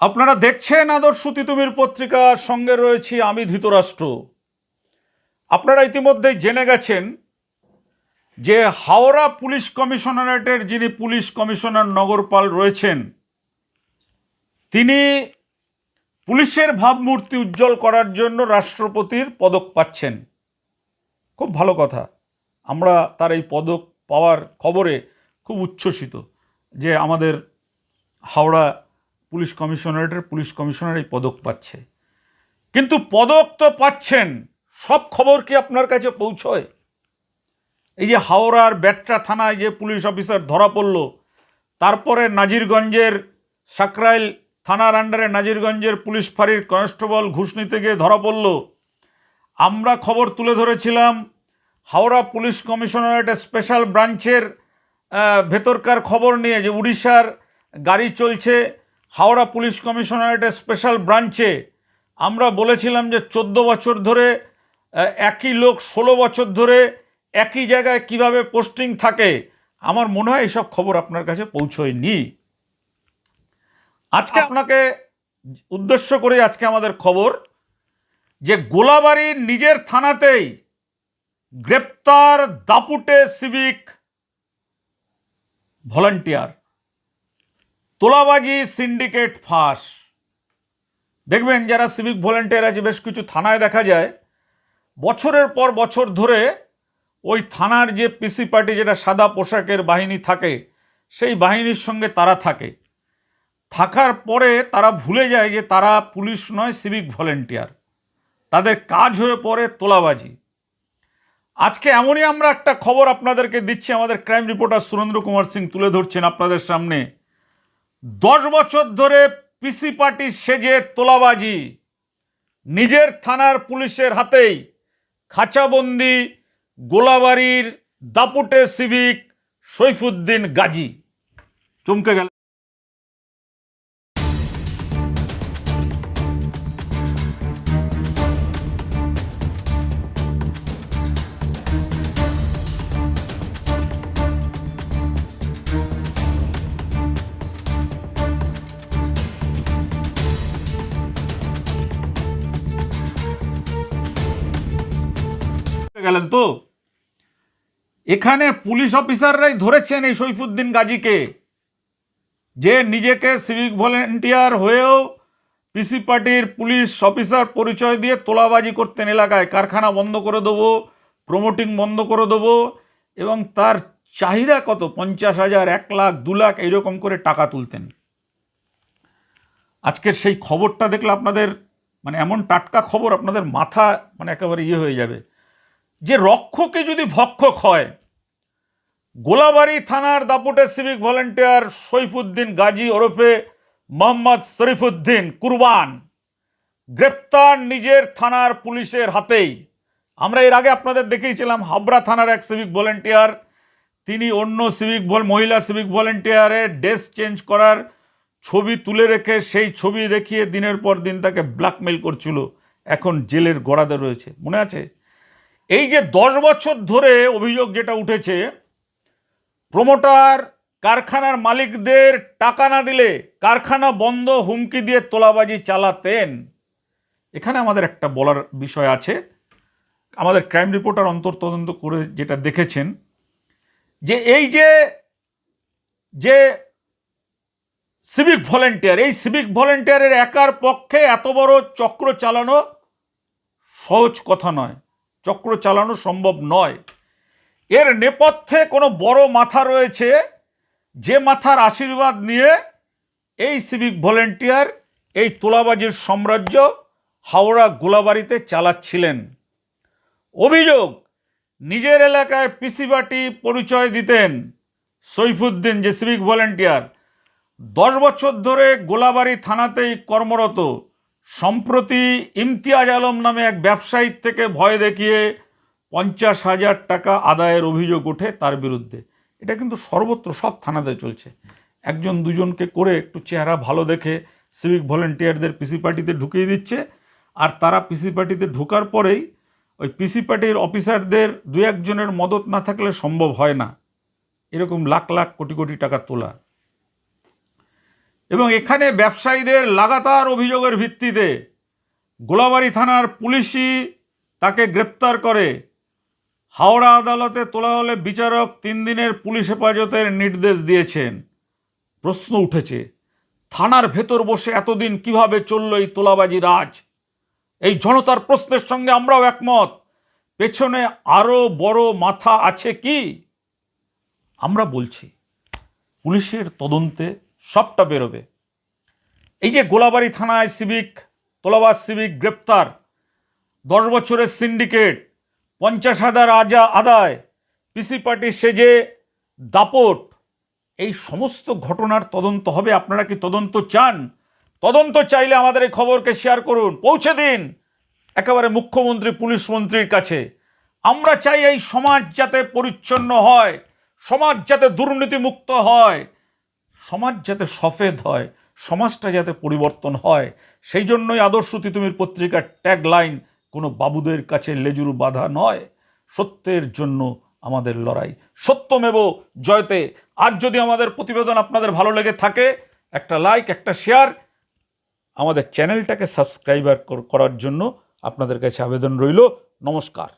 আপনারা দেখছেন আদর্শ তিতুমির পত্রিকার সঙ্গে রয়েছি আমি ধৃতরাষ্ট্র। আপনারা ইতিমধ্যেই জেনে গেছেন যে হাওড়া পুলিশ কমিশনারেটের যিনি পুলিশ কমিশনার নগরপাল রয়েছেন, তিনি পুলিশের ভাবমূর্তি উজ্জ্বল করার জন্য রাষ্ট্রপতির পদক পাচ্ছেন। খুব ভালো কথা। আমরা তার এই পদক পাওয়ার খবরে খুব উচ্ছ্বসিত যে আমাদের হাওড়া পুলিশ কমিশনারেটের পুলিশ কমিশনার এই পদক পাচ্ছে। কিন্তু পদক তো পাচ্ছেন, সব খবর কি আপনার কাছে পৌঁছয়? এই যে হাওড়ার বেটরা থানায় যে পুলিশ অফিসার ধরা পড়ল, তারপরে নাজিরগঞ্জের সাকরাইল থানার আন্ডারে নাজিরগঞ্জের পুলিশ ফাঁড়ির কনস্টেবল ঘুষ নিতে গিয়ে ধরা পড়ল। আমরা খবর তুলে ধরেছিলাম হাওড়া পুলিশ কমিশনারেটের স্পেশাল ব্রাঞ্চের ভেতরকার খবর নিয়ে, যে উড়িষ্যার গাড়ি চলছে হাওড়া পুলিশ কমিশনারেটের স্পেশাল ব্রাঞ্চে। আমরা বলেছিলাম যে 14 বছর ধরে একই লোক 16 বছর ধরে একই জায়গায় কিভাবে পোস্টিং থাকে। আমার মনে হয় এইসব খবর আপনার কাছে পৌঁছয়নি। আজকে আপনাকে উদ্দেশ্য করে আজকে আমাদের খবর যে গোলাবাড়ির নিজের থানাতেই গ্রেপ্তার দাপুটে সিভিক ভলান্টিয়ার, তোলাবাজি সিন্ডিকেট ফাঁস। দেখবেন যারা সিভিক ভলান্টিয়ার আছে, বেশ কিছু থানায় দেখা যায় বছরের পর বছর ধরে ওই থানার যে পিসি পার্টি, যেটা সাদা পোশাকের বাহিনী থাকে, সেই বাহিনীর সঙ্গে তারা থাকে। থাকার পরে তারা ভুলে যায় যে তারা পুলিশ নয়, সিভিক ভলান্টিয়ার। তাদের কাজ হয়ে পড়ে তোলাবাজি। আজকে এমনই আমরা একটা খবর আপনাদেরকে দিচ্ছি, আমাদের ক্রাইম রিপোর্টার সুরেন্দ্র কুমার সিং তুলে ধরছেন আপনাদের সামনে। 10 বছর ধরে পিসি পার্টি সেজে তোলাবাজি, নিজের থানার পুলিশের হাতেই খাঁচাবন্দি গোলাবাড়ির দাপুটে সিভিক সৈফুদ্দিন গাজী। চমকে গেল। গেলেন তো? এখানে পুলিশ অফিসাররাই ধরেছেন এই সৈফুদ্দিন গাজীকে, যে নিজেকে সিভিক ভলেন্টিয়ার হয়েও পিসি পার্টির পুলিশ অফিসার পরিচয় দিয়ে তোলাবাজি করতেন। এলাকায় কারখানা বন্ধ করে দেবো, প্রমোটিং বন্ধ করে দেবো, এবং তার চাহিদা কত 50,000, 1 লাখ, 2 লাখ এইরকম করে টাকা তুলতেন। আজকের সেই খবরটা দেখলে আপনাদের এমন টাটকা খবর, আপনাদের মাথা একেবারে হয়ে যাবে যে রক্ষকে যদি ভক্ষক হয়। গোলাবাড়ি থানার দাপুটে সিভিক ভলান্টিয়ার সৈফুদ্দিন গাজী ওরফে মোহাম্মদ শরীফুদ্দিন কুরবান গ্রেপ্তার নিজের থানার পুলিশের হাতেই। আমরা এর আগে আপনাদের দেখিয়েছিলাম হাবড়া থানার এক সিভিক ভলান্টিয়ার, তিনি অন্য মহিলা সিভিক ভলান্টিয়ারের ড্রেস চেঞ্জ করার ছবি তুলে রেখে সেই ছবি দেখিয়ে দিনের পর দিন তাকে ব্ল্যাকমেল করছিল। এখন জেলের গড়াদে রয়েছে, মনে আছে? এই যে 10 বছর ধরে অভিযোগ যেটা উঠেছে, প্রমোটার কারখানার মালিকদের টাকা না দিলে কারখানা বন্ধ হুমকি দিয়ে তোলাবাজি চালাতেন। এখানে আমাদের একটা বলার বিষয় আছে। আমাদের ক্রাইম রিপোর্টার অন্তর্তদন্ত করে যেটা দেখেছেন, যে এই যে সিভিক ভলান্টিয়ার, এই সিভিক ভলান্টিয়ারের একার পক্ষে এত বড় চক্র চালানো সহজ কথা নয়, চক্র চালানো সম্ভব নয়। এর নেপথ্যে কোনো বড় মাথা রয়েছে, যে মাথার আশীর্বাদ নিয়ে এই সিভিক ভলান্টিয়ার এই তোলাবাজির সাম্রাজ্য হাওড়া গোলাবাড়িতে চালাচ্ছিলেন। অভিযোগ, নিজের এলাকায় পিসি পার্টি পরিচয় দিতেন সৈফুদ্দিন, যে সিভিক ভলান্টিয়ার 10 বছর ধরে গোলাবাড়ি থানাতেই কর্মরত। সম্প্রতি ইমতিয়াজ আলম নামে এক ব্যবসায়ীর থেকে ভয় দেখিয়ে 50,000 টাকা আদায়ের অভিযোগ ওঠে তার বিরুদ্ধে। এটা কিন্তু সর্বত্র সব থানাতে চলছে। একজন দুজনকে করে একটু চেহারা ভালো দেখে সিভিক ভলান্টিয়ারদের পিসি পার্টিতে ঢুকিয়ে দিচ্ছে, আর তারা পিসি পার্টিতে ঢোকার পরেই ওই পিসি পার্টির অফিসারদের 2-1 জনের মদত না থাকলে সম্ভব হয় না এরকম লাখ লাখ কোটি কোটি টাকা তোলা। এবং এখানে ব্যবসায়ীদের লাগাতার অভিযোগের ভিত্তিতে গোলাবাড়ি থানার পুলিশই তাকে গ্রেপ্তার করে হাওড়া আদালতে তোলা হলে বিচারক 3 দিনের পুলিশ হেফাজতের নির্দেশ দিয়েছেন। প্রশ্ন উঠেছে, থানার ভেতর বসে এতদিন কিভাবে চলল এই তোলাবাজি রাজ? এই জনতার প্রশ্নের সঙ্গে আমরাও একমত। পেছনে আরও বড় মাথা আছে কি? আমরা বলছি পুলিশের তদন্তে সবটা বেরোবে। এই যে গোলাবাড়ি থানায় তোলাবাজ সিভিক গ্রেপ্তার, 10 বছরের সিন্ডিকেট, 50,000 আদায়, পিসি পার্টি সেজে দাপট, এই সমস্ত ঘটনার তদন্ত হবে। আপনারা কি তদন্ত চান? তদন্ত চাইলে আমাদের এই খবরকে শেয়ার করুন, পৌঁছে দিন একেবারে মুখ্যমন্ত্রী, পুলিশ মন্ত্রীর কাছে। আমরা চাই এই সমাজ যাতে পরিচ্ছন্ন হয়, সমাজ যাতে দুর্নীতিমুক্ত হয়, সমাজ যাতে সফেদ হয়, সমাজটা যাতে পরিবর্তন হয়। সেই জন্যই আদর্শ তিতুমির পত্রিকার ট্যাগলাইন কোনো বাবুদের কাছে লেজুর বাধা নয়, সত্যের জন্য আমাদের লড়াই, সত্যমেব জয়তে। আজ যদি আমাদের প্রতিবেদন আপনাদের ভালো লেগে থাকে, একটা লাইক, একটা শেয়ার, আমাদের চ্যানেলটাকে সাবস্ক্রাইব করার জন্য আপনাদের কাছে আবেদন রইল। নমস্কার।